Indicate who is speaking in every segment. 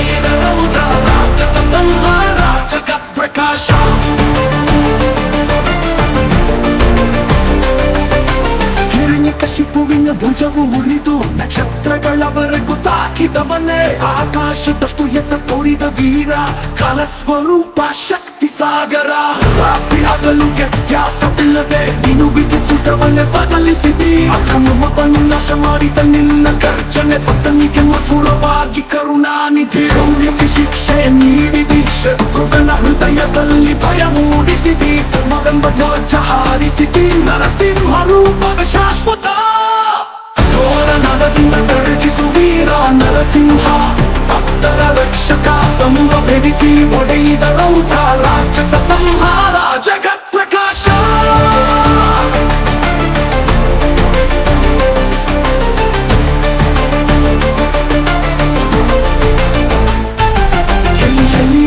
Speaker 1: ಒಡೆಯಿದ ರೌದ್ರ ರಾಕ್ಷಸ ಸಂಹಾರ ಜಗತ್ ಪ್ರಕಾಶ. ಹಿರಣ್ಯಕಶಿಪುವಿನ ಭುಜವು ಮುರಿದು ನಕ್ಷತ್ರಗಳವರೆಗೂ ತಾಕಿದವನೇ. ಆಕಾಶದಷ್ಟು ಎತ್ತ ತೋರಿದ ವೀರ ಕಾಲ ಸ್ವರೂಪ ಶಕ್ತಿ ಸಾಗರ. ರಾತ್ರಿ ಹಗಲು ವ್ಯತ್ಯಾಸವಿಲ್ಲದೆ ನೀನು ವಿಧಿಸುತ್ತವನ್ನೇ ಬದಲಿಸಿದಿ. ಅಧರ್ಮವನ್ನು ನಾಶ ಮಾಡಿದ ನಿನ್ನ ಗರ್ಜನೆ ಪತನಿಗೆ ಮಧುರವಾಗಿ ಕರುಣಾನಿಧಿ. ರೌದ್ರಕ್ಕೆ ಶಿಕ್ಷೆ ನೀಡಿದಿ, ಶತ್ರುಗಳ ಹೃದಯದಲ್ಲಿ ಭಯ ಮೂಡಿಸಿದಿ. ಧರ್ಮವೆಂಬ ಧ್ವಜ ಹಾರಿಸಿದಿ, ನರಸಿಂಹ ರೂಪದ ಶಾಶ್ವತ. ಘೋರನರದಿಂದ ಗರ್ಜಿಸು ವೀರ ನರಸಿಂಹ, ಭಕ್ತರ ರಕ್ಷಕ ಸ್ತಂಭ ಭೇದಿಸಿ ಒಡೆಯಿದ ರೌದ್ರ ರಾಕ್ಷಸ ಸಂಹಾರ ಜಗತ್ ಪ್ರಕಾಶ.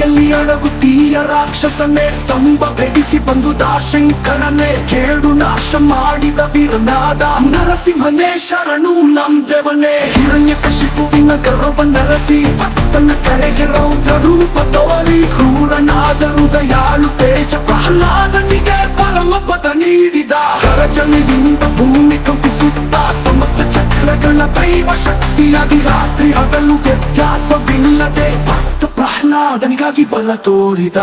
Speaker 1: ಎಲ್ಲಿ ಅಡಗುತ್ತೀಯ ರಾಕ್ಷಸನೇ, ಸ್ತಂಭ ಭೇದಿಸಿ ಬಂದು ದಾಶಂಕರನೇ. ಕೇಳು ನಾಶ ಮಾಡಿದ ವೀರನಾದ ನರಸಿಂಹನೇ ಶರಣು ನಮ್ದೇವನೇ. ಹಿರಣ್ಯಕಶಿಪುವಿನ ಗರ್ವ ನರಸಿ ಭಕ್ತನ ಕರೆಗೆ ರೌದ್ರ ರೂಪ ತೋರಿ. ಕ್ರೂರನಾದರೂ ದಯಾಳು ತೇಜ ಪ್ರಹ್ಲಾದನಿಗೆ ಪರಮ ಪದ ನೀಡಿದ. ಗರಜನಿಂದ ಭೂಮಿ ಕಂಪಿಸುತ್ತ ಸಮಸ್ತ ಚಕ್ರಗಳ ದೈವ ಶಕ್ತಿಯಾಗಿ ರಾತ್ರಿ ಹಗಲು ವ್ಯತ್ಯಾಸವಿಲ್ಲದೆ ಭಕ್ತ ಪ್ರಹ್ಲಾದನಿಗಾಗಿ ಬಲ ತೋರಿದ.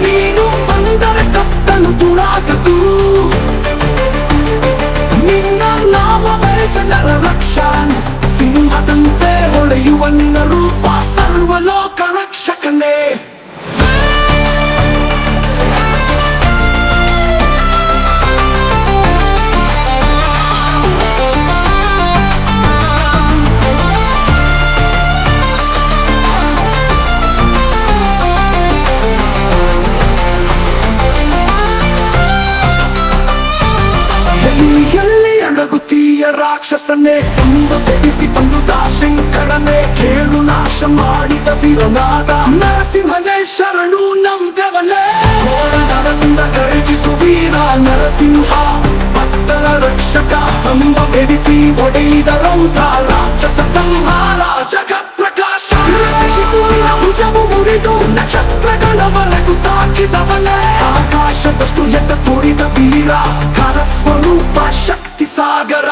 Speaker 1: ನೀನು ಬಂದರೆ ಕತ್ತಲು ದೂರಾಗದು, ನಿನ್ನ ನಾಮವೇ ಜನರ ರಕ್ಷಾನ್. ಸಿಂಹದಂತೆ ಹೊಳೆಯುವ ನಿನ್ನ ರೂಪ ಸರ್ವಲೋಕ ರಕ್ಷಕನೇ. ಎಲ್ಲಿ ಅಡಗುತ್ತೀಯ ರಾಕ್ಷಸನೇ, ಸ್ತಂಭ ಭೇದಿಸಿ ಬಂದು ದಾಶಂಕರನೇ. ಕೇಳು ನಾಶ ಮಾಡಿದ ವೀರನಾದ ನರಸಿಂಹನೇ ಶರಣು ನಮ್ದೇವನೇ. ಘೋರನರದಿಂದ ಗರ್ಜಿಸು ವೀರ ನರಸಿಂಹ, ಭಕ್ತರ ರಕ್ಷಕ ಸ್ತಂಭ ಭೇದಿಸಿ ಒಡೆಯಿದ ರೌದ್ರ ರಾಕ್ಷಸ ಸಂಹಾರ ಜಗತ್ ಪ್ರಕಾಶ. ಶಿವನ ಭುಜವು ಮುರಿದು ನಕ್ಷತ್ರಗಳವರೆಗೂ ತಾಕಿದವನೇ. ಆಕಾಶದಷ್ಟು ಎತ್ತ ತೋರಿದ ವೀರ ಕಾಲ ಸ್ವರೂಪ ಶಕ್ತಿ ಸಾಗರ.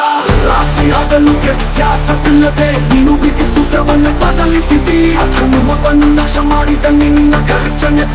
Speaker 1: ರಾತ್ರಿ ಹಗಲು ವ್ಯತ್ಯಾಸವಿಲ್ಲದೆ ನೀನು ವಿಧಿಸುತ್ತವನ್ನೇ ಬದಲಿಸಿದಿ. ಅಧರ್ಮವನ್ನು ನಾಶ ಮಾಡಿದ ನಿನ್ನ ಗರ್ಜನೆ